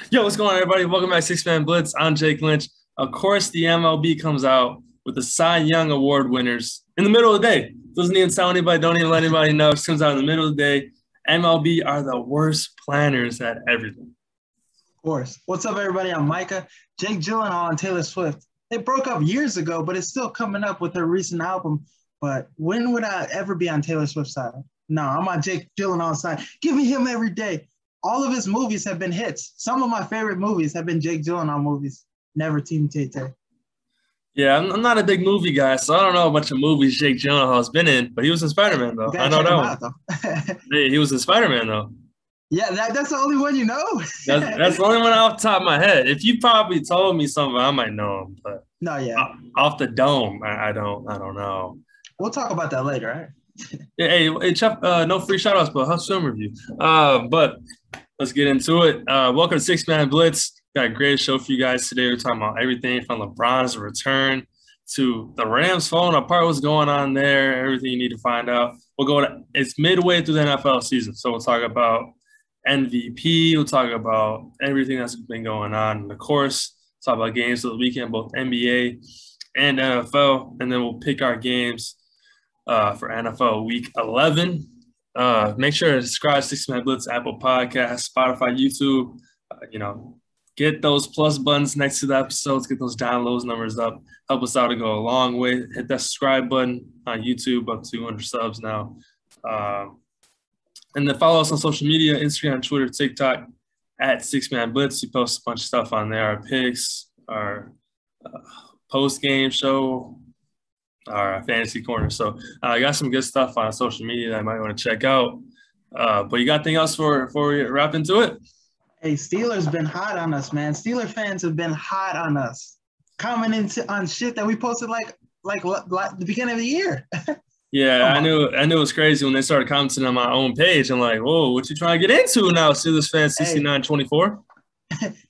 Yo, what's going on, everybody? Welcome back to Six Man Blitz. I'm Jake Lynch. Of course, the MLB comes out with the Cy Young Award winners in the middle of the day. Doesn't even tell anybody, don't even let anybody know. It just comes out in the middle of the day. MLB are the worst planners at everything. Of course. What's up, everybody? I'm Micah. Jake Gyllenhaal and Taylor Swift. They broke up years ago, but it's still coming up with their recent album. But when would I ever be on Taylor Swift's side? No, I'm on Jake Gyllenhaal's side. Give me him every day. All of his movies have been hits. Some of my favorite movies have been Jake Gyllenhaal movies. Never Team Tay-Tay. Yeah, I'm not a big movie guy, so I don't know a bunch of movies Jake Gyllenhaal's been in, but he was in Spider-Man, though. I know that one. Hey, he was in Spider-Man, though. Yeah, that's the only one you know? That's the only one off the top of my head. If you probably told me something, I might know him, but no, yeah. Off the dome, I don't know. We'll talk about that later, all right? Hey, Chef, no free shout-outs, but how's film review? But let's get into it. Welcome to Six Man Blitz. Got a great show for you guys today. We're talking about everything from LeBron's return to the Rams falling apart, what's going on there, everything you need to find out. It's midway through the NFL season, so we'll talk about MVP. We'll talk about everything that's been going on in the course. Talk about games of the weekend, both NBA and NFL, and then we'll pick our games for NFL Week 11. Make sure to subscribe to Six Man Blitz, Apple Podcasts, Spotify, YouTube. Get those plus buttons next to the episodes. Get those downloads numbers up. Help us out to go a long way. Hit that subscribe button on YouTube, up to 200 subs now. And then follow us on social media, Instagram, Twitter, TikTok, at Six Man Blitz. We post a bunch of stuff on there, our picks, our post-game show, our fantasy corner. So I got some good stuff on social media that I might want to check out. But you got anything else before we wrap into it? Hey, Steelers been hot on us, man. Steeler fans have been hot on us, commenting on shit that we posted like the beginning of the year. Yeah, I knew it was crazy when they started commenting on my own page. I'm like, whoa, what you trying to get into now, Steelers fans 69-24?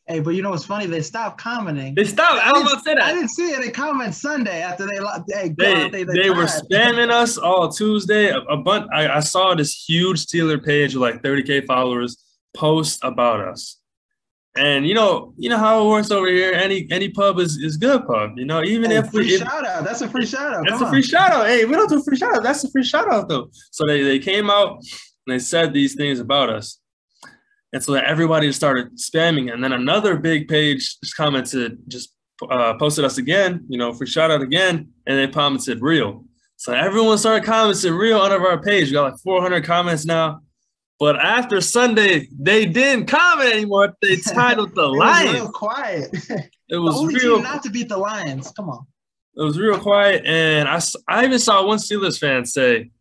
Hey, but you know what's funny? They stopped commenting. They stopped. I was about to say that. I didn't see any comments Sunday after they were spamming us all Tuesday. I saw this huge Steeler page with like 30K followers post about us. And you know how it works over here. Any pub is good pub. Even if we shout out. That's a free shout out. That's a free shout out. Hey, we don't do free shout out. That's a free shout out though. So they came out and they said these things about us. And so everybody started spamming. And then another big page just commented, posted us again, free shout out again. And they commented real. So everyone started commenting real under our page. We got like 400 comments now. But after Sunday, they didn't comment anymore. They titled the Lions. It was real quiet. It was the only real team not to beat the Lions. Come on. It was real quiet. And I even saw one Steelers fan say,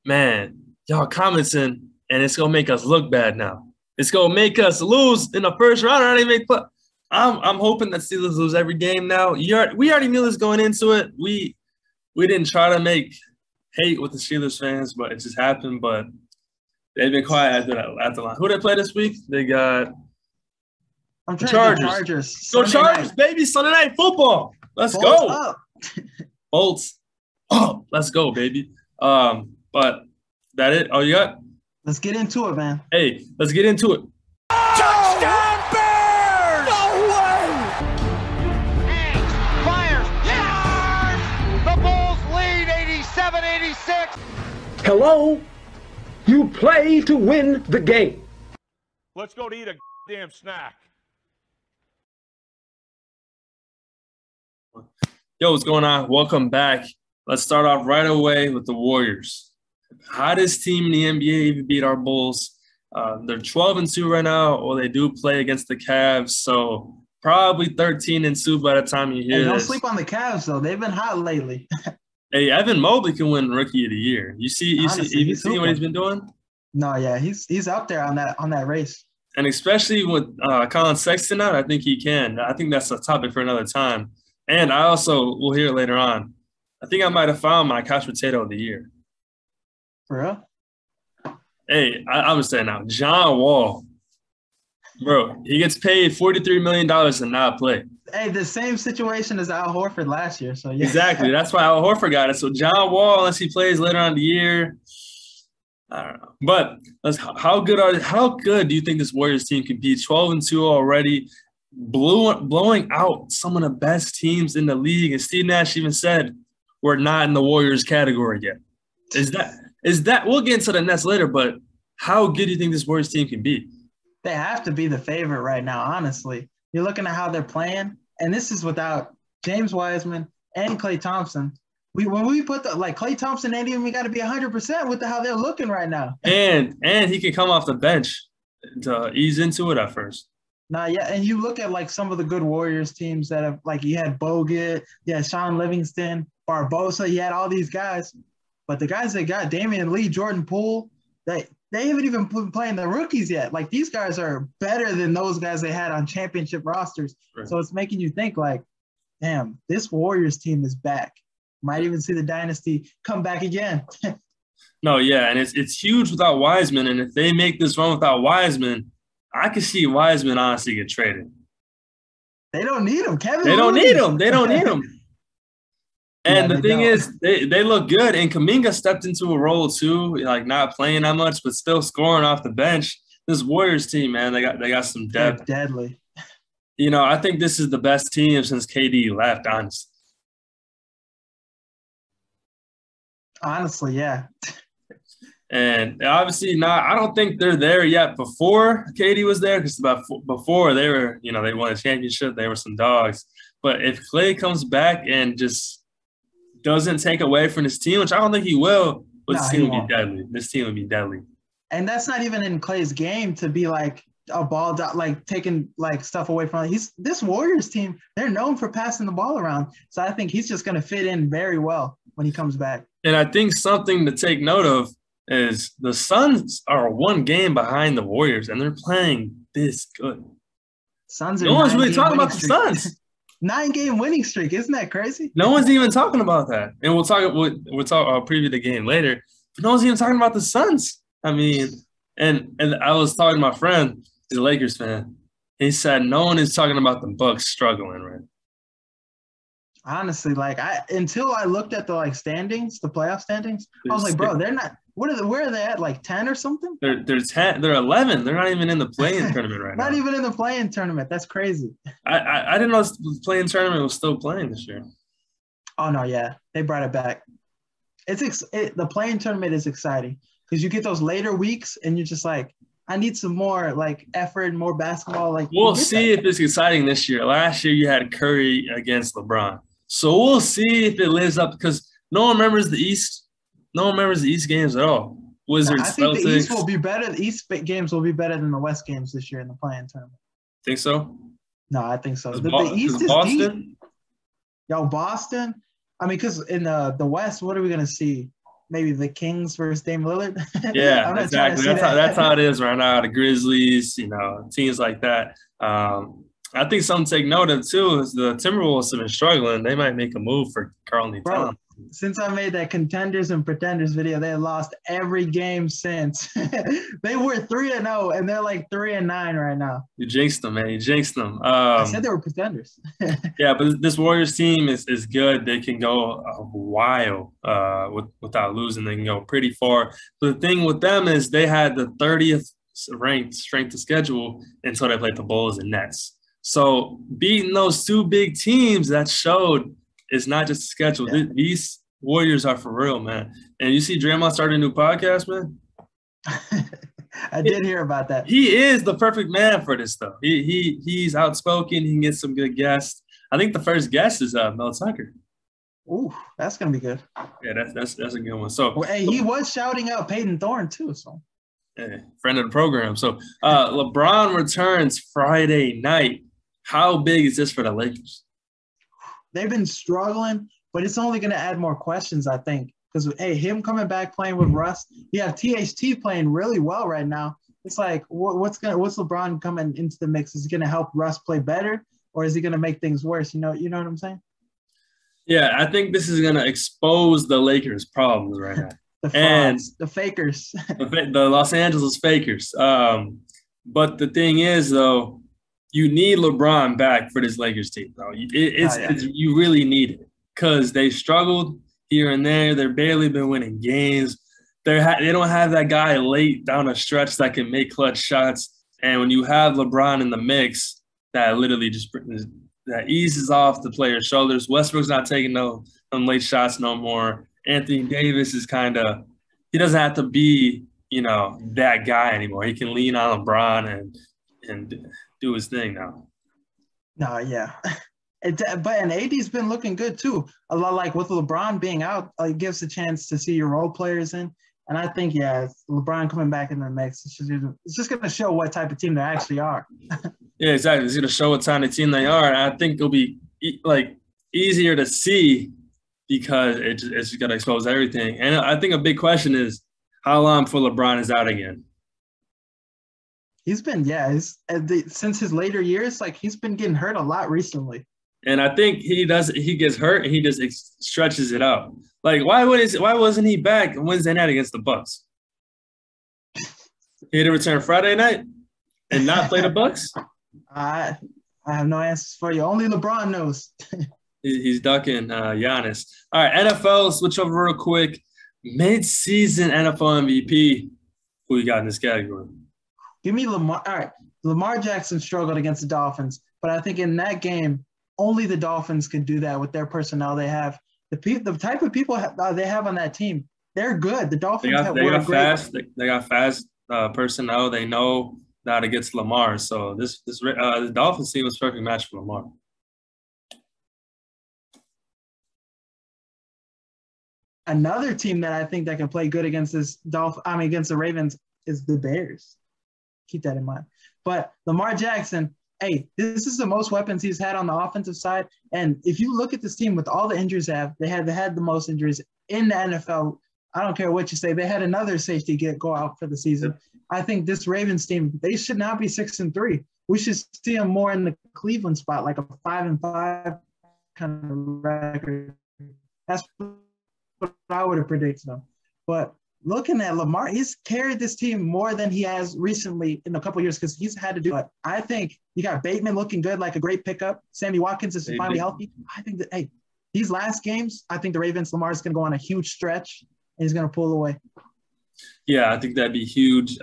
man, y'all commenting, and it's going to make us look bad now. It's going to make us lose in the first round. I'm hoping that Steelers lose every game now. We already knew this going into it. We didn't try to make hate with the Steelers fans, but it just happened. But they've been quiet at the line. Who they play this week? They got the Chargers. Go Chargers, baby. Sunday night football. Let's go. Bolts. Oh, let's go, baby. But that it? All you got? Let's get into it, man. Hey, let's get into it. Touchdown Bears! No way! Hanks fires. Yes! The Bulls lead 87-86. Hello? You play to win the game. Let's go to eat a damn snack. Yo, what's going on? Welcome back. Let's start off right away with the Warriors. Hottest team in the NBA, even beat our Bulls. They're 12-2 right now, or they do play against the Cavs. So probably 13-2 by the time you hear this. Don't sleep on the Cavs, though. They've been hot lately. Hey, Evan Mobley can win Rookie of the Year. You see what he's been doing? No, yeah, he's up there on that race. And especially with Colin Sexton out, I think he can. I think that's a topic for another time. And I also will hear it later on. I think I might have found my couch potato of the year. For real? Hey, I'm just saying now, John Wall, bro, he gets paid $43 million to not play. Hey, the same situation as Al Horford last year. So yeah. Exactly. That's why Al Horford got it. So John Wall, unless he plays later on in the year, I don't know. But how good do you think this Warriors team can be? 12-2 already, blowing out some of the best teams in the league. And Steve Nash even said we're not in the Warriors category yet. Is that we'll get into the Nets later, but how good do you think this Warriors team can be? They have to be the favorite right now, honestly. You're looking at how they're playing, and this is without James Wiseman and Klay Thompson. When we put Klay Thompson ain't even got to be 100% with how they're looking right now. And he can come off the bench to ease into it at first. And you look at some of the good Warriors teams that have you had Bogut, you had Sean Livingston, Barbosa, you had all these guys. But the guys that got Damian Lee, Jordan Poole, they haven't even been playing the rookies yet. These guys are better than those guys they had on championship rosters. Right. So it's making you think damn, this Warriors team is back. Might even see the dynasty come back again. No, yeah, and it's huge without Wiseman. And if they make this run without Wiseman, I could see Wiseman honestly get traded. They don't need him, Kevin. They don't need him. And the thing is, they look good. And Kuminga stepped into a role too, not playing that much, but still scoring off the bench. This Warriors team, man, they got some depth. They're deadly. I think this is the best team since KD left, honestly. Honestly, yeah. And obviously I don't think they're there yet before KD was there, because before they were, they won a championship, they were some dogs. But if Klay comes back and just doesn't take away from this team, which I don't think he will, but this team will be deadly. This team will be deadly. And that's not even in Klay's game to be a ball taking stuff away from him. This Warriors team, they're known for passing the ball around. So I think he's just going to fit in very well when he comes back. And I think something to take note of is the Suns are one game behind the Warriors, and they're playing this good. Suns are no one's really talking about the Suns. 9-game winning streak. Isn't that crazy? No one's even talking about that. And we'll preview the game later. But no one's even talking about the Suns. I mean, and I was talking to my friend, he's a Lakers fan. He said no one is talking about the Bucks struggling, right? Honestly, until I looked at the standings, the playoff standings, I was like, bro, they're not. Where are they at? 10 or something? They're 10. They're 11. They're not even in the play-in tournament right now. Not even in the play-in tournament. That's crazy. I didn't know the play-in tournament was still playing this year. Oh no, yeah, they brought it back. The play-in tournament is exciting because you get those later weeks and you're just I need some more effort, more basketball. We'll see if it's exciting this year. Last year you had Curry against LeBron. So we'll see if it lives up, because no one remembers the East. No one remembers the East games at all. Wizards, I think Celtics. the East will be better. The East games will be better than the West games this year in the play-in tournament. Think so? No, I think so. The East is Boston? Deep. Yo, Boston. I mean, because in the West, what are we gonna see? Maybe the Kings versus Dame Lillard. Yeah, exactly. That's how it is right now. The Grizzlies, teams like that. I think something to take note of too is the Timberwolves have been struggling. They might make a move for Karl-Anthony Towns. Since I made that Contenders and Pretenders video, they lost every game since. They were 3-0, and they're 3-9 right now. You jinxed them, man. You jinxed them. I said they were Pretenders. Yeah, but this Warriors team is good. They can go a while without losing. They can go pretty far. But the thing with them is they had the 30th ranked strength of schedule until they played the Bulls and Nets. So beating those two big teams, that showed it's not just a schedule. Yeah. These Warriors are for real, man. And you see Draymond started a new podcast, man? I did hear about that. He is the perfect man for this stuff. He's outspoken. He can get some good guests. I think the first guest is Mel Tucker. Ooh, that's going to be good. Yeah, that's a good one. So, well, hey, he was shouting out Peyton Thorne too. So, hey, friend of the program. So, LeBron returns Friday night. How big is this for the Lakers? They've been struggling, but it's only going to add more questions, I think. Because, hey, him coming back playing with Russ, you have THT playing really well right now. It's what's LeBron coming into the mix? Is he going to help Russ play better, or is he going to make things worse? You know what I'm saying? Yeah, I think this is going to expose the Lakers' problems right now. The frauds, the fakers. the Los Angeles fakers. But the thing is, though, you need LeBron back for this Lakers team, though. You really need it because they struggled here and there. They've barely been winning games. they don't have that guy late down a stretch that can make clutch shots. And when you have LeBron in the mix, that literally just that eases off the player's shoulders. Westbrook's not taking them late shots no more. Anthony Davis is he doesn't have to be, that guy anymore. He can lean on LeBron and do his thing now. No, yeah. And AD's been looking good too. A lot like with LeBron being out, it gives a chance to see your role players in. And I think, LeBron coming back in the mix, it's just going to show what type of team they actually are. Yeah, exactly. It's going to show what kind of team they are. And I think it'll be easier to see because it's just going to expose everything. And I think a big question is how long before LeBron is out again? He's been, since his later years, he's been getting hurt a lot recently. And I think he gets hurt and he just stretches it out. Why wasn't he back Wednesday night against the Bucks? He had to return Friday night and not play the Bucks? I have no answers for you. Only LeBron knows. He's ducking Giannis. All right, NFL, switch over real quick. Mid-season NFL MVP. Who you got in this category? Give me Lamar. All right, Lamar Jackson struggled against the Dolphins, but I think in that game, only the Dolphins could do that with their personnel they have. The type of people they have on that team, they're good. The Dolphins they got fast personnel. They know how to get to Lamar. So the Dolphins team was a perfect match for Lamar. Another team that I think that can play good against against the Ravens is the Bears. Keep that in mind. But Lamar Jackson, this is the most weapons he's had on the offensive side. And if you look at this team with all the injuries they had the most injuries in the NFL. I don't care what you say. They had another safety go out for the season. I think this Ravens team, they should not be 6-3. We should see them more in the Cleveland spot, like a 5-5 kind of record. That's what I would have predicted them. But looking at Lamar, he's carried this team more than he has recently in a couple of years because he's had to do it. I think you got Bateman looking good, like a great pickup. Sammy Watkins is finally healthy. I think that, these last games, I think the Ravens, Lamar's going to go on a huge stretch, and he's going to pull away. Yeah, I think that'd be huge,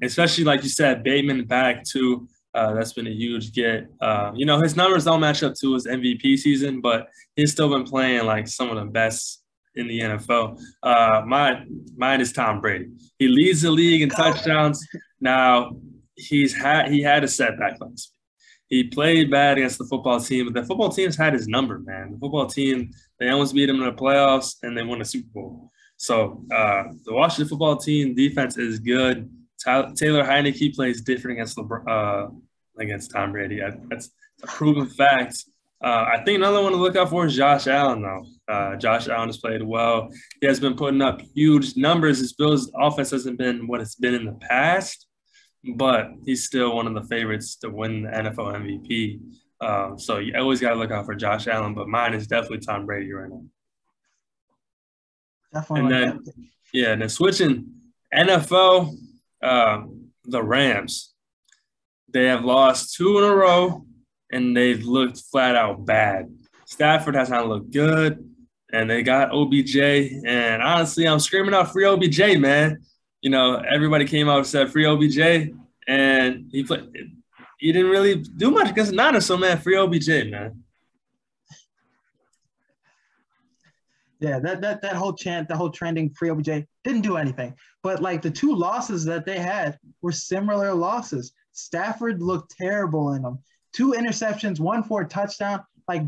especially like you said, Bateman back too. That's been a huge get. His numbers don't match up to his MVP season, but he's still been playing some of the best in the NFL. Mine is Tom Brady. He leads the league in touchdowns. Now, he had a setback last week. He played bad against the football team, but the football team's had his number, man. The football team, they almost beat him in the playoffs, and they won the Super Bowl. So the Washington football team defense is good. Taylor Heineke plays different against Tom Brady. That's a proven fact. I think another one to look out for is Josh Allen, though. Josh Allen has played well. He has been putting up huge numbers. His Bills' offense hasn't been what it's been in the past, but he's still one of the favorites to win the NFL MVP. So you always got to look out for Josh Allen, but mine is definitely Tom Brady right now. Definitely. And then switching NFL, the Rams. They have lost 2 in a row, and they've looked flat out bad. Stafford has not looked good, and they got OBJ. And honestly, I'm screaming out free OBJ, man. Everybody came out and said free OBJ, and he didn't really do much against the Niners, so man, free OBJ, man. Yeah, that whole chant, the whole trending free OBJ didn't do anything. But the 2 losses that they had were similar losses. Stafford looked terrible in them. 2 interceptions, 1 for a touchdown.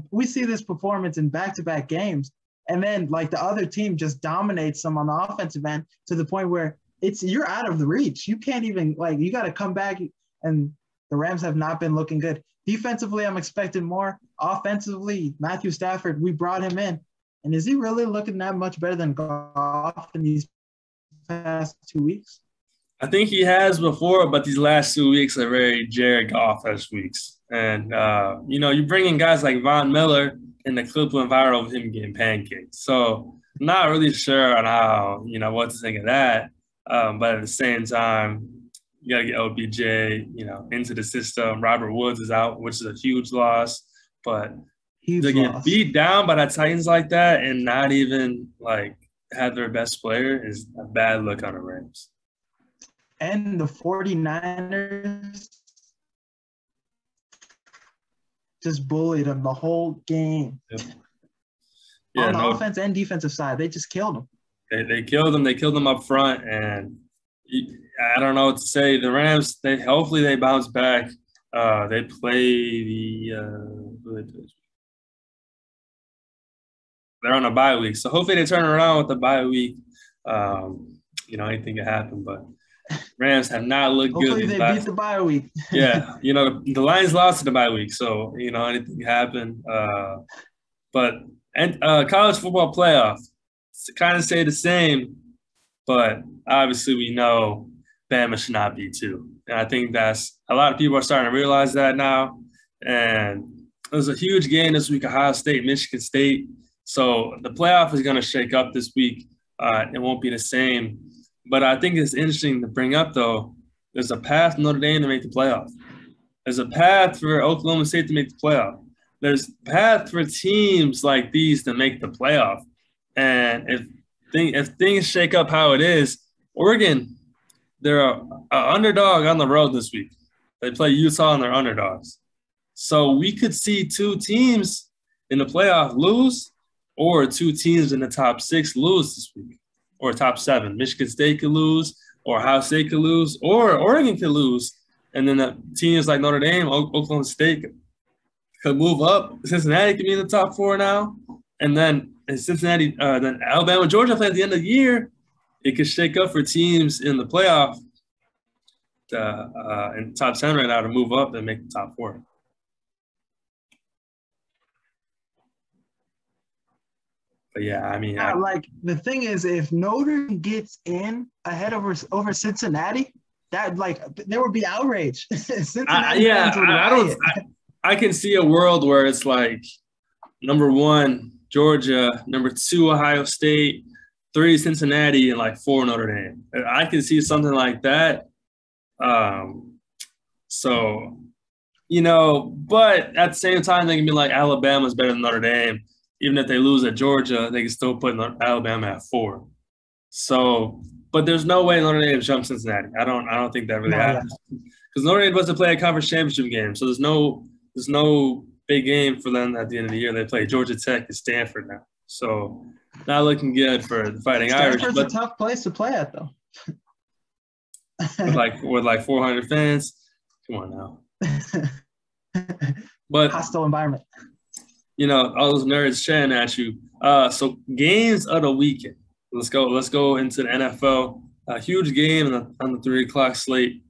We see this performance in back-to-back games. And then, the other team just dominates them on the offensive end to the point where you're out of the reach. You can't even, you got to come back, and the Rams have not been looking good. Defensively, I'm expecting more. Offensively, Matthew Stafford, we brought him in. And is he really looking that much better than Goff in these past 2 weeks? I think he has before, but these last 2 weeks are very Jared Goff-esque weeks. And, you bring in guys like Von Miller, and the clip went viral of him getting pancaked. So I'm not really sure on how, what to think of that. But at the same time, you got to get OBJ, into the system. Robert Woods is out, which is a huge loss. But to get beat down by the Titans like that and not even, have their best player is a bad look on the Rams. And the 49ers just bullied them the whole game. Yep. Yeah, on the offense and defensive side. They just killed them. They killed them. They killed them up front. And I don't know what to say. The Rams, hopefully they bounce back. They play they're on a bye week. So hopefully they turn around with the bye week. Anything can happen. But Rams have not looked good. Hopefully they beat the bye week. Yeah. The Lions lost to the bye week. So, anything can happen. But college football playoff, kind of say the same, but obviously we know Bama should not be too. And I think that's a lot of people are starting to realize that now. And it was a huge game this week, Ohio State, Michigan State. So the playoff is going to shake up this week. It won't be the same. But I think it's interesting to bring up, though, there's a path for Notre Dame to make the playoff. There's a path for Oklahoma State to make the playoff. There's a path for teams like these to make the playoff. And if things shake up how it is, Oregon, they're an underdog on the road this week. They play Utah and they're underdogs. So we could see two teams in the playoff lose, or two teams in the top 6 lose this week, or top 7. Michigan State could lose, or Ohio State could lose, or Oregon could lose. And then the teams like Notre Dame, Oklahoma State could move up. Cincinnati could be in the top 4 now. And then Cincinnati, then Alabama, Georgia play at the end of the year. It could shake up for teams in the playoff in top 10 right now to move up and make the top 4. But yeah, I mean, the thing is, if Notre Dame gets in ahead over Cincinnati, that there would be outrage. I can see a world where it's like number 1 Georgia, number 2 Ohio State, 3 Cincinnati, and 4 Notre Dame. I can see something like that. But at the same time, they can be like Alabama's better than Notre Dame. Even if they lose at Georgia, they can still put Alabama at 4. So, but there's no way Notre Dame jumps Cincinnati. I don't think that really happens. Because Notre Dame doesn't play a conference championship game, so there's no big game for them at the end of the year. They play Georgia Tech and Stanford now, so not looking good for the Fighting Irish. Stanford's a tough place to play at, though. with 400 fans, come on now. But hostile environment. All those nerds chatting at you. So games of the weekend. Let's go into the NFL. A huge game on the 3 o'clock slate.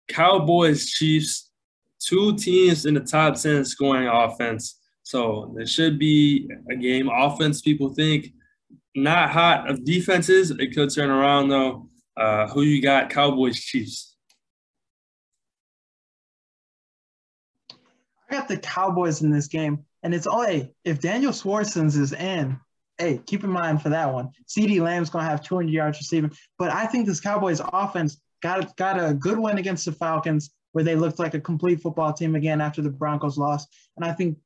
Cowboys Chiefs. 2 teams in the top 10 scoring offense. So there should be a game. Offense, people think not hot of defenses. It could turn around though. Who you got? Cowboys Chiefs. I got the Cowboys in this game. And it's if Daniel Swarsons is in, keep in mind for that one. CeeDee Lamb's going to have 200 yards receiving. But I think this Cowboys offense got a good win against the Falcons, where they looked like a complete football team again after the Broncos lost. And I think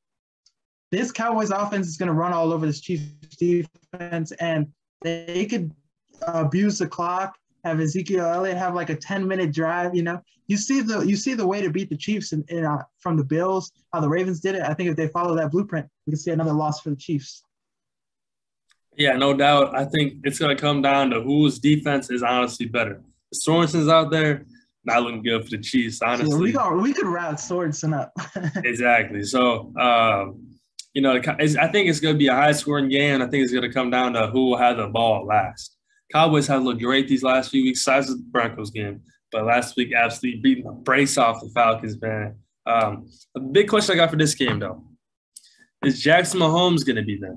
this Cowboys offense is going to run all over this Chiefs defense, and they could abuse the clock, have Ezekiel Elliott have a 10-minute drive. You see the way to beat the Chiefs from the Bills, how the Ravens did it. I think if they follow that blueprint, we can see another loss for the Chiefs. Yeah, no doubt. I think it's going to come down to whose defense is honestly better. The Sorensen's out there, not looking good for the Chiefs, honestly. Yeah, we could route Sorensen up. Exactly. So, I think it's going to be a high-scoring game. I think it's going to come down to who will have the ball last. Cowboys have looked great these last few weeks, besides the Broncos game. But last week, absolutely beating the brakes off the Falcons, man. A big question I got for this game, though, is Jackson Mahomes going to be there?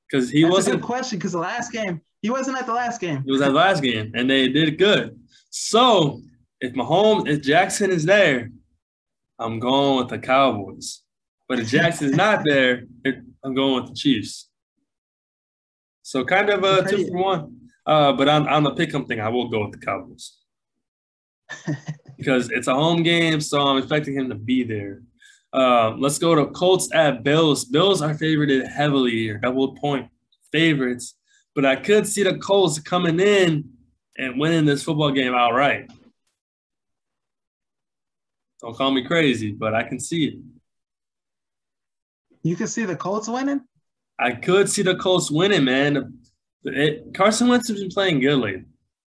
Because That's a good question, because the last game, he wasn't at the last game. He was at the last game, and they did good. So if Jackson is there, I'm going with the Cowboys. But if Jackson's not there, I'm going with the Chiefs. So kind of a 2 for 1. But on the pick'em thing, I will go with the Cowboys. Because it's a home game, so I'm expecting him to be there. Let's go to Colts at Bills. Bills are favorited heavily here, double-point favorites. but I could see the Colts coming in and winning this football game outright. Don't call me crazy, but I can see it. You can see the Colts winning? I could see the Colts winning, man. Carson Wentz has been playing good lately.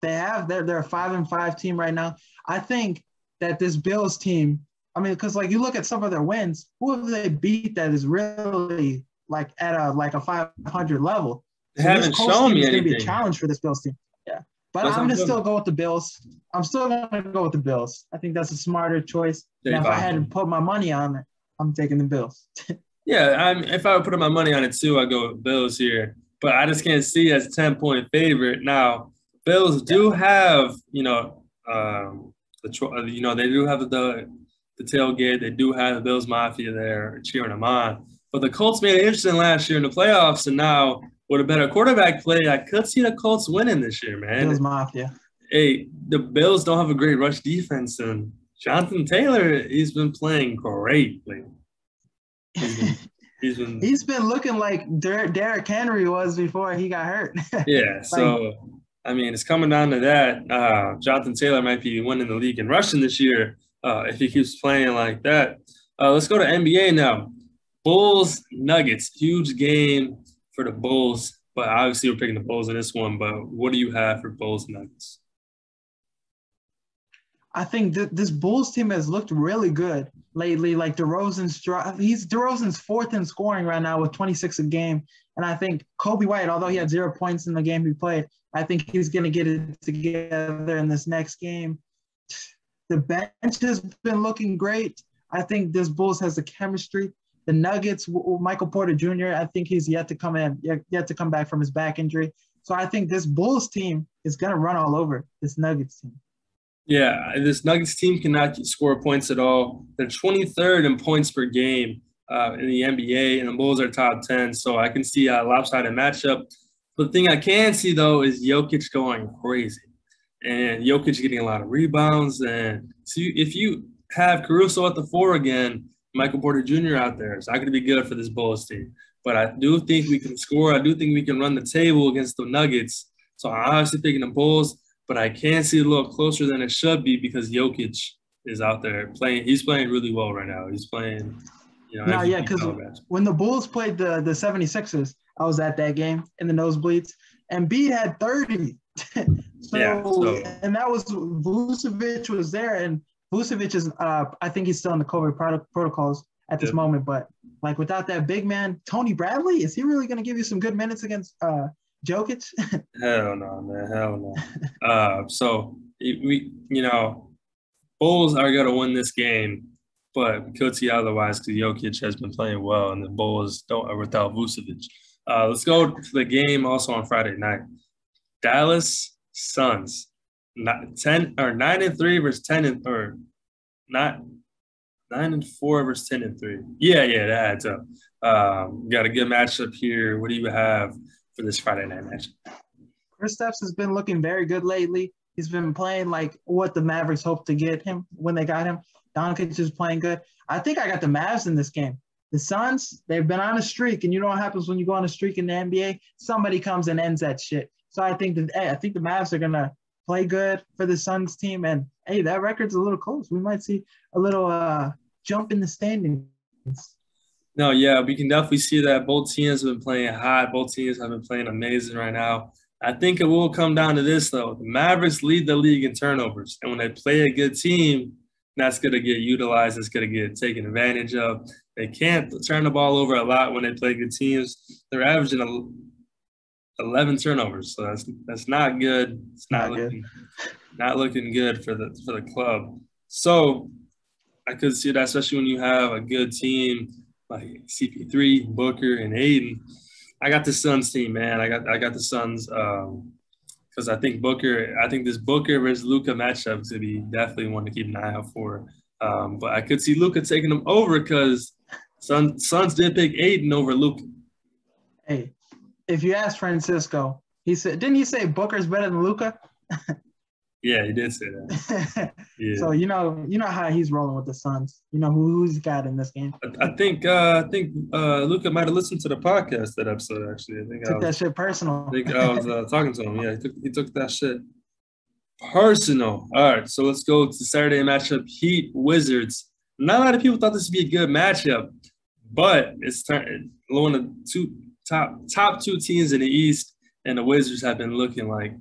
They have. They're a 5-5 team right now. I think that this Bills team, I mean, because like you look at some of their wins, who have they beat that is really like at a 500 level? They haven't shown me anything. It's going to be a challenge for this Bills team. Yeah, but I'm going to still go with the Bills. I'm still going to go with the Bills. I think that's a smarter choice. And if I had to put my money on it, I'm taking the Bills. Yeah, if I would put my money on it too, I'd go with Bills here. But I just can't see it as a 10-point favorite. Now, Bills do have, they do have the tailgate. They do have the Bills Mafia there cheering them on. But the Colts made it interesting last year in the playoffs, and now with a better quarterback play, I could see the Colts winning this year, man. Bills Mafia. Hey, the Bills don't have a great rush defense, and Jonathan Taylor, he's been playing great lately. He's been looking like Derrick Henry was before he got hurt. Yeah, so I mean, it's coming down to that. Jonathan Taylor might be winning the league in rushing this year if he keeps playing like that. Let's go to NBA now. Bulls Nuggets, huge game for the Bulls, but obviously we're picking the Bulls in this one. But what do you have for Bulls Nuggets? I think this Bulls team has looked really good lately. Like DeRozan's fourth in scoring right now with 26 a game. And I think Kobe White, although he had 0 points in the game he played, I think he's going to get it together in this next game. The bench has been looking great. I think this Bulls has the chemistry. The Nuggets, Michael Porter Jr., I think he's yet to come back from his back injury. So I think this Bulls team is going to run all over this Nuggets team. Yeah, this Nuggets team cannot score points at all. They're 23rd in points per game in the NBA, and the Bulls are top 10. So I can see a lopsided matchup. But the thing I can see, though, is Jokic going crazy. And Jokic getting a lot of rebounds. And so if you have Caruso at the 4 again, Michael Porter Jr. out there, it's not going to be good for this Bulls team. But I do think we can score. I do think we can run the table against the Nuggets. So I'm obviously picking the Bulls. But I can see it a little closer than it should be because Jokic is out there playing. He's playing really well right now. He's playing, because when the Bulls played the 76ers, I was at that game in the nosebleeds, and Embiid had 30. And that was Vucevic was there, and Vucevic is I think he's still in the COVID protocols at this moment. But like without that big man, Tony Bradley, is he really going to give you some good minutes against Jokic? Hell no, man. Hell no. So Bulls are going to win this game, but we could see otherwise because Jokic has been playing well, and the Bulls are without Vucevic. Let's go to the game also on Friday night. Dallas Suns, 9-3 versus 9-4 versus 10-3. Yeah, that adds up. Got a good matchup here. What do you have for this Friday night match? Kristaps has been looking very good lately. He's been playing like what the Mavericks hoped to get him when they got him. Doncic is playing good. I think I got the Mavs in this game. The Suns, they've been on a streak, and you know what happens when you go on a streak in the NBA? Somebody comes and ends that shit. So I think the Mavs are gonna play good for the Suns team, and hey, that record's a little close. We might see a little jump in the standings. No, yeah, we can definitely see that both teams have been playing hot. Both teams have been playing amazing right now. I think it will come down to this, though. The Mavericks lead the league in turnovers, and when they play a good team, that's going to get utilized. It's going to get taken advantage of. They can't turn the ball over a lot when they play good teams. They're averaging 11 turnovers, so that's not good. It's not looking good for the club. So I could see that, especially when you have a good team like CP3, Booker, and Aiden. I got the Suns team, man. I got the Suns because I think this Booker versus Luka matchup is going to be definitely one to keep an eye out for. But I could see Luka taking them over because Suns did pick Aiden over Luka. Hey, if you ask Francisco, didn't he say Booker's better than Luka? Yeah, he did say that. Yeah. So you know how he's rolling with the Suns. You know who's got in this game. I think Luka might have listened to the podcast that episode. Actually, Took that shit personal. I think I was talking to him. Yeah, he took that shit personal. All right, so let's go to Saturday matchup: Heat Wizards. Not a lot of people thought this would be a good matchup, but it's one of the top two teams in the East, and the Wizards have been looking like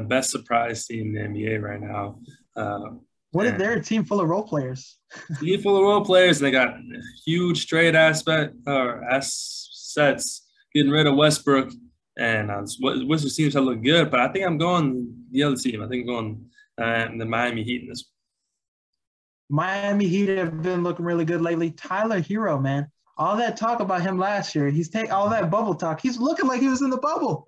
best surprise team in the NBA right now. What if they're a team full of role players? Team full of role players, and they got huge trade assets, getting rid of Westbrook, and Wizards teams have looked good. But I think I'm going the other team. I think I'm going the Miami Heat in this. Miami Heat have been looking really good lately. Tyler Hero, man. All that talk about him last year, he's taking all that bubble talk. He's looking like he was in the bubble.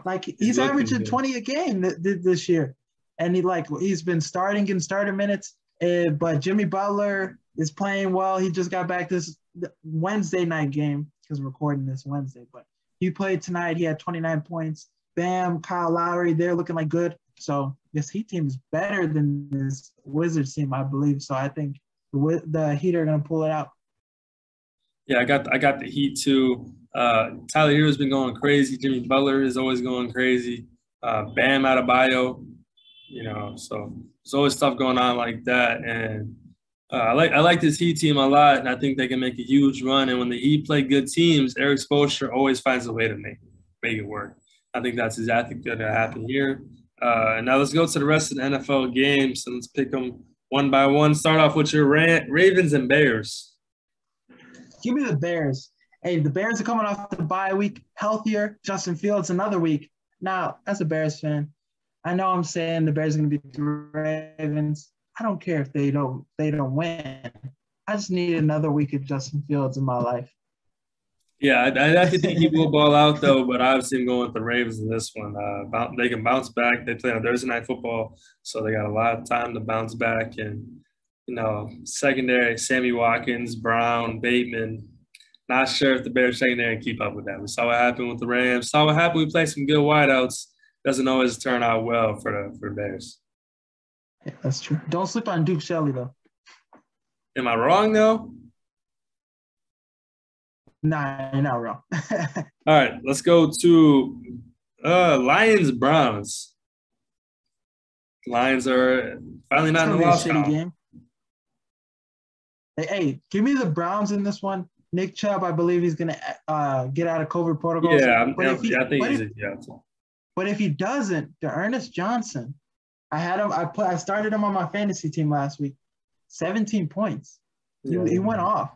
Like he's averaging 20 a game this year. And he's been getting starter minutes. But Jimmy Butler is playing well. He just got back this Wednesday night game because we're recording this Wednesday. But he played tonight. He had 29 points. Bam, Kyle Lowry, they're looking like good. So this Heat team is better than this Wizards team, I believe. So I think the Heat are going to pull it out. Yeah, I got the Heat too. Tyler Hero's been going crazy. Jimmy Butler is always going crazy. Bam Adebayo, so there's always stuff going on like that. And I like this Heat team a lot, and I think they can make a huge run. And when the Heat play good teams, Eric Spoelstra always finds a way to make it work. I think that's exactly going to happen here. And now let's go to the rest of the NFL games, and let's pick them one by one. Start off with your Ravens and Bears. Give me the Bears. Hey, the Bears are coming off the bye week, healthier. Justin Fields another week. Now, as a Bears fan, I know I'm saying the Bears are going to beat the Ravens. I don't care if they don't win. I just need another week of Justin Fields in my life. Yeah, I actually think he will ball out, though, but obviously I'm going with the Ravens in this one. They can bounce back. They play on Thursday Night Football, so they got a lot of time to bounce back. And, secondary, Sammy Watkins, Brown, Bateman. Not sure if the Bears secondary can keep up with that. We saw what happened with the Rams. Saw what happened. We played some good wideouts. Doesn't always turn out well for the Bears. Yeah, that's true. Don't sleep on Duke Shelley, though. Am I wrong, though? Nah, you're not wrong. All right, let's go to Lions-Browns. Lions are finally not in the loss column. Game. Hey, give me the Browns in this one. Nick Chubb, I believe he's going to get out of COVID protocols. Yeah, I think he's a But if he doesn't, Ernest Johnson, I started him on my fantasy team last week. 17 points. He went off.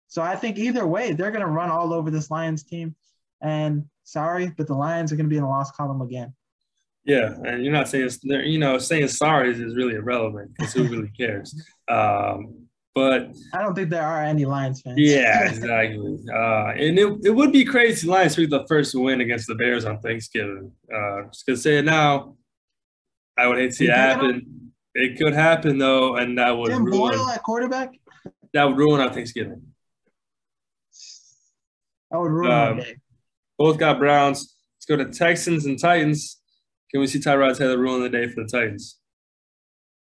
So I think either way, they're going to run all over this Lions team. And sorry, but the Lions are going to be in the loss column again. Yeah, and you're not saying saying sorry is really irrelevant because who really cares? But I don't think there are any Lions fans. Yeah, exactly. And it would be crazy Lions pick the first win against the Bears on Thanksgiving. Just gonna say it now. I would hate to see it happen. It could happen though, and that would Tim Boyle at quarterback. That would ruin our Thanksgiving. That would ruin our day. Both got Browns. Let's go to Texans and Titans. Can we see Tyrod Taylor ruin the day for the Titans?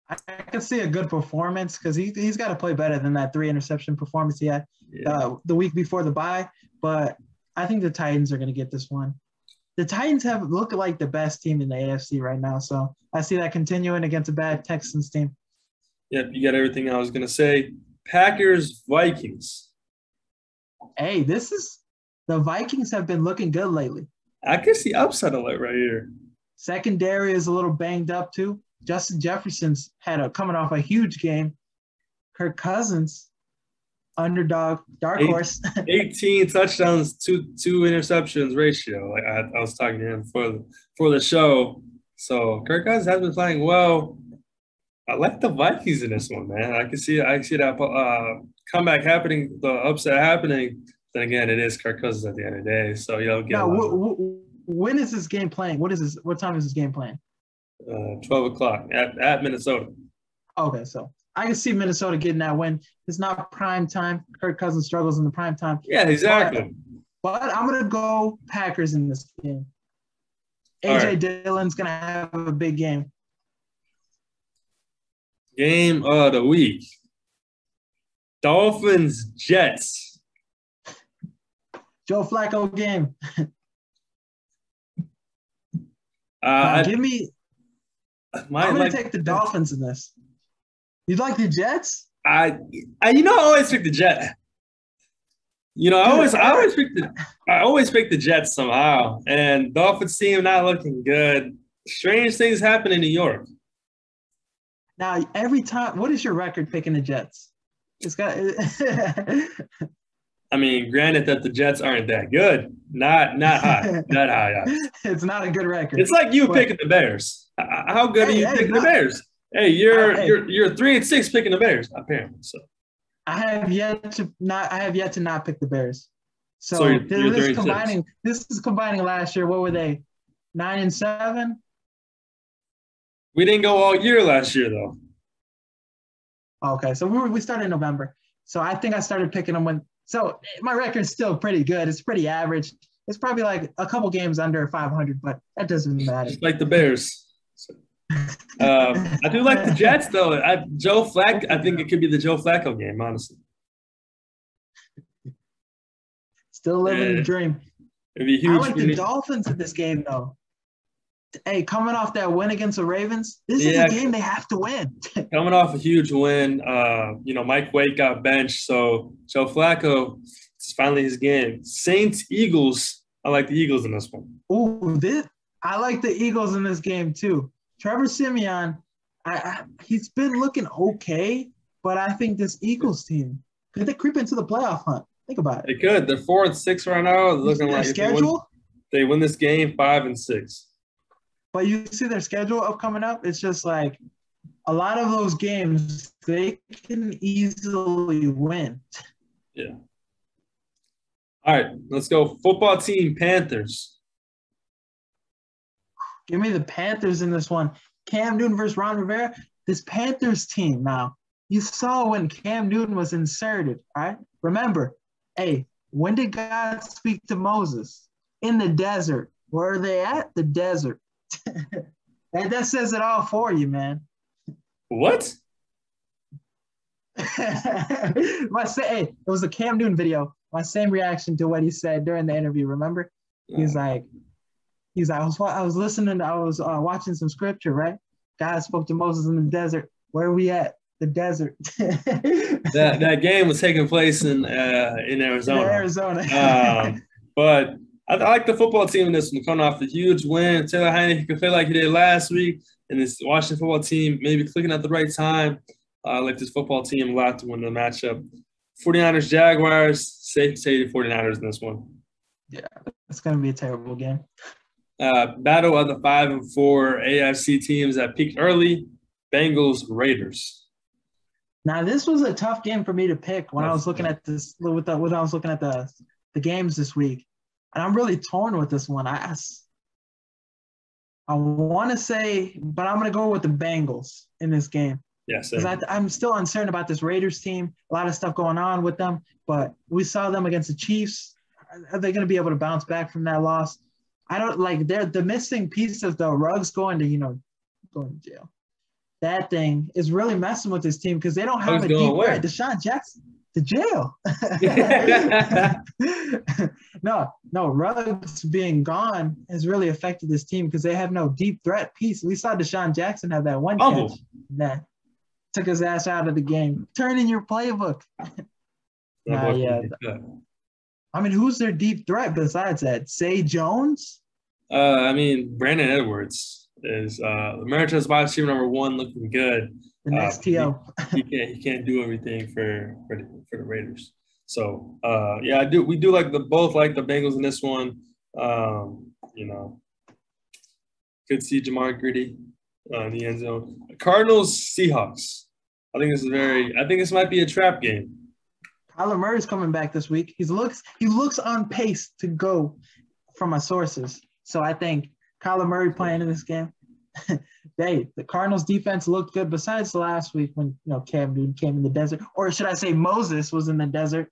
I can see a good performance because he's got to play better than that 3-interception performance he had the week before the bye. But I think the Titans are going to get this one. The Titans look like the best team in the AFC right now, so I see that continuing against a bad Texans team. Yep, you got everything I was going to say. Packers-Vikings. Hey, the Vikings have been looking good lately. I can see upset alert right here. Secondary is a little banged up too. Justin Jefferson's coming off a huge game. Kirk Cousins, underdog, dark horse. 18 touchdowns, two interceptions ratio. Like I was talking to him for the show. So Kirk Cousins has been playing well. I like the Vikings in this one, man. I can see that comeback happening, the upset happening. Then again, it is Kirk Cousins at the end of the day. So you don't get. Now, when is this game playing? What time is this game playing? 12 o'clock at Minnesota. Okay, so I can see Minnesota getting that win. It's not prime time. Kirk Cousins struggles in the prime time. Yeah, exactly. But I'm going to go Packers in this game. A.J. Dillon's going to have a big game. Game of the week. Dolphins, Jets. Joe Flacco game. Give me. I'm going to take the Dolphins in this. You'd like the Jets? I always pick the Jets. I always pick the Jets somehow. And Dolphins team not looking good. Strange things happen in New York. Now, every time, what is your record picking the Jets? It's got. I mean, granted that the Jets aren't that good, not high, not high. It's not a good record. It's like you picking the Bears. How good are you picking the Bears? Hey, you're 3-6 picking the Bears, apparently. So I have yet to not pick the Bears. So you're this is combining last year. What were they? 9-7. We didn't go all year last year though. Okay, so we started in November. So I think I started picking them when. So my record's still pretty good. It's pretty average. It's probably like a couple games under 500, but that doesn't matter. Just like the Bears. So, I do like the Jets, though. Joe Flacco, I think it could be the Joe Flacco game, honestly. Still living the dream. It'd be huge. I like the Dolphins in this game, though. Hey, coming off that win against the Ravens, this is a game they have to win. Coming off a huge win, Mike Waite got benched, so Joe Flacco, it's finally his game. Saints, Eagles. I like the Eagles in this one. Ooh, I like the Eagles in this game too. Trevor Siemian, he's been looking okay, but I think this Eagles team, could they creep into the playoff hunt? Think about it. They could. They're 4-6 right now. Looking like schedule. They win this game 5-6. But you see their schedule coming up. It's just like a lot of those games they can easily win. Yeah. All right, let's go. Football team, Panthers. Give me the Panthers in this one. Cam Newton versus Ron Rivera. This Panthers team now, you saw when Cam Newton was inserted, all right? Remember, hey, when did God speak to Moses? In the desert. Where are they at? The desert. And that says it all for you, man. What? It was a Cam Newton video. My same reaction to what he said during the interview. Remember? He's like, I was watching some scripture, right? God spoke to Moses in the desert. Where are we at? The desert. that game was taking place in Arizona. But I like the football team in this one, coming off a huge win. Taylor Heineke could play like he did last week, and this Washington football team maybe clicking at the right time. I like this football team a lot to win the matchup. 49ers, Jaguars, safe to say the 49ers in this one. Yeah, it's going to be a terrible game. Battle of the 5 and 4 AFC teams that peaked early. Bengals, Raiders. Now, this was a tough game for me to pick when I was looking at this. When I was looking at the games this week. And I'm really torn with this one. I want to say, but I'm going to go with the Bengals in this game. Yes. Because I'm still uncertain about this Raiders team. A lot of stuff going on with them. But we saw them against the Chiefs. Are they going to be able to bounce back from that loss? I don't like the missing piece of the Ruggs going to jail. That thing is really messing with this team because they don't have a deep threat. Deshaun Jackson. To jail. No, Ruggs being gone has really affected this team because they have no deep threat piece. We saw Deshaun Jackson have that one catch that took his ass out of the game. Turn in your playbook. I mean, who's their deep threat besides that? Say Jones? Brandon Edwards is America's wide receiver number 1, looking good. The next TO. He can't do everything for the Raiders. So we do both like the Bengals in this one. Could see Jamar Gritty in the end zone. Cardinals, Seahawks. I think this might be a trap game. Kyler Murray's coming back this week. He looks on pace to go from my sources. So I think Kyler Murray playing in this game. The Cardinals defense looked good besides the last week when Cam Newton came in the desert, or should I say Moses was in the desert.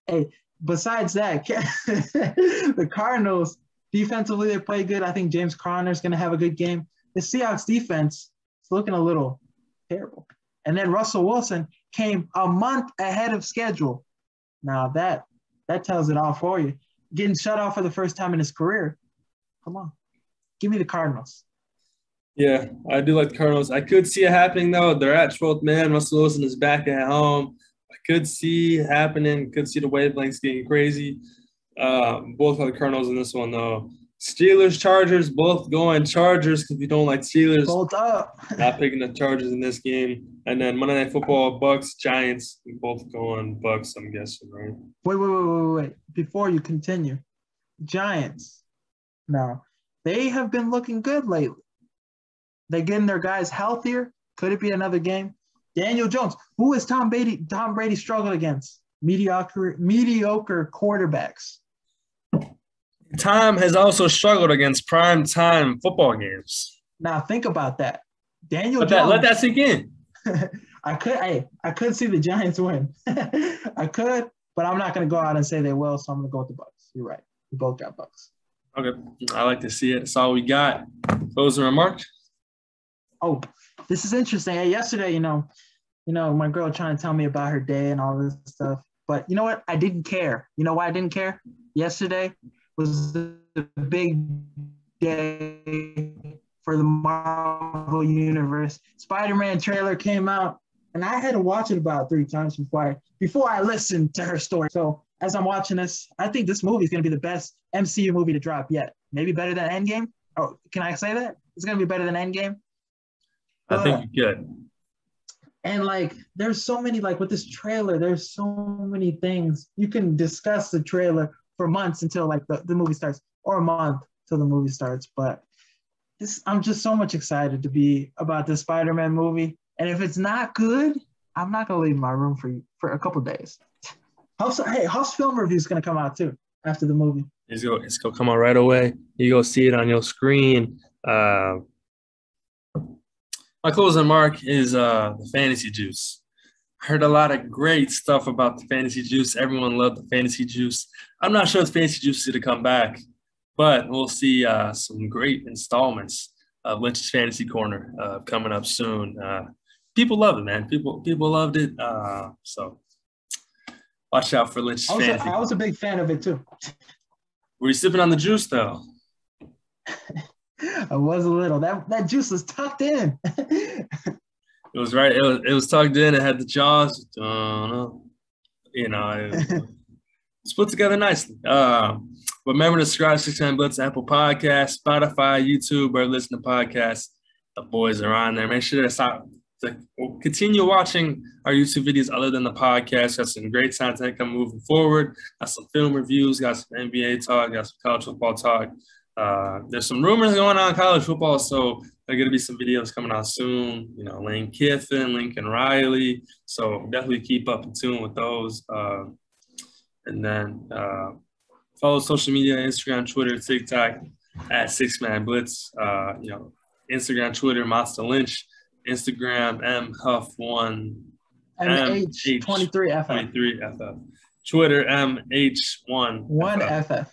Hey, besides that, the Cardinals defensively they play good. I think James Conner's going to have a good game. The Seahawks defense is looking a little terrible, And then Russell Wilson came a month ahead of schedule. Now that tells it all for you. Getting shut out for the first time in his career. Come on. Give me the Cardinals. Yeah, I do like the Cardinals. I could see it happening, though. They're at 12th man. Russell Wilson is back at home. I could see it happening. Could see the wavelengths getting crazy. Both are the Cardinals in this one, though. Steelers, Chargers, both going Chargers because we don't like Steelers. Bolt up. Not picking the Chargers in this game. And then Monday Night Football, Bucks, Giants, both going Bucks, I'm guessing, right? Wait. Before you continue, Giants. Now, they have been looking good lately. They're getting their guys healthier. Could it be another game? Daniel Jones. Who is Tom Brady struggled against? Mediocre quarterbacks. Tom has also struggled against prime time football games. Now think about that. Daniel Jones. Jones. Let that sink in. I could see the Giants win. I could, but I'm not going to go out and say they will, so I'm going to go with the Bucks. You're right. We both got Bucks. Okay. I like to see it. That's all we got. Closing remarks? Oh, this is interesting. Hey, yesterday, my girl trying to tell me about her day and all this stuff. But you know what? I didn't care. You know why I didn't care? Yesterday was the big day for the Marvel Universe. Spider-Man trailer came out, and I had to watch it about 3 times before I listened to her story. So as I'm watching this, I think this movie is going to be the best MCU movie to drop yet. Maybe better than Endgame. Oh, can I say that? It's going to be better than Endgame. I think you could. And there's so many, with this trailer, there's so many things. You can discuss the trailer for months until the movie starts, or a month till the movie starts. But I'm just so much excited to be about this Spider-Man movie. And if it's not good, I'm not going to leave my room for a couple days. Huff's film review is going to come out too after the movie. It's going to come out right away. You go see it on your screen. My closing mark is the Fantasy Juice. Heard a lot of great stuff about the Fantasy Juice. Everyone loved the Fantasy Juice. I'm not sure if Fantasy Juice is going to come back, but we'll see some great installments of Lynch's Fantasy Corner coming up soon. People love it, man. People loved it. So watch out for Lynch's Fantasy. I was a big fan of it too. Were you sipping on the juice though? I was a little. That juice was tucked in. It was right. It was tucked in. It had the jaws. It's put together nicely. But remember to subscribe to 6 Man Blitz, Apple Podcasts, Spotify, YouTube, or listen to podcasts. The boys are on there. Make sure to continue watching our YouTube videos other than the podcast. Got some great content coming moving forward. Got some film reviews. Got some NBA talk. Got some college football talk. There's some rumors going on in college football, so there are going to be some videos coming out soon. Lane Kiffin, Lincoln Riley. So definitely keep up in tune with those. And then follow social media, Instagram, Twitter, TikTok at 6 Man Blitz. Instagram, Twitter, Monster Lynch. Instagram, MHuff1. MH23FF. 23FF. Twitter, MH1. 1FF.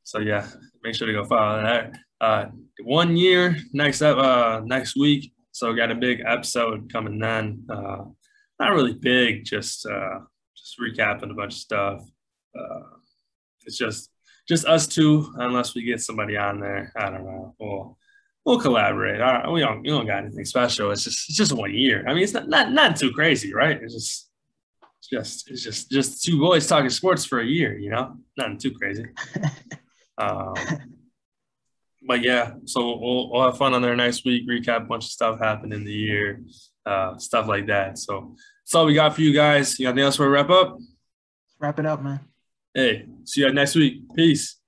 So yeah, make sure to go follow that. 1 year next week. So got a big episode coming then. Not really big, just recapping a bunch of stuff. It's just us two, unless we get somebody on there. I don't know. We'll collaborate. We don't got anything special. It's just 1 year. I mean, it's not too crazy, right? It's just two boys talking sports for a year. Nothing too crazy. But yeah, so we'll have fun on there next week, recap a bunch of stuff happened in the year, stuff like that. So that's all we got for you guys. You got anything else for a wrap up? Wrap it up, man. Hey, see you next week. Peace.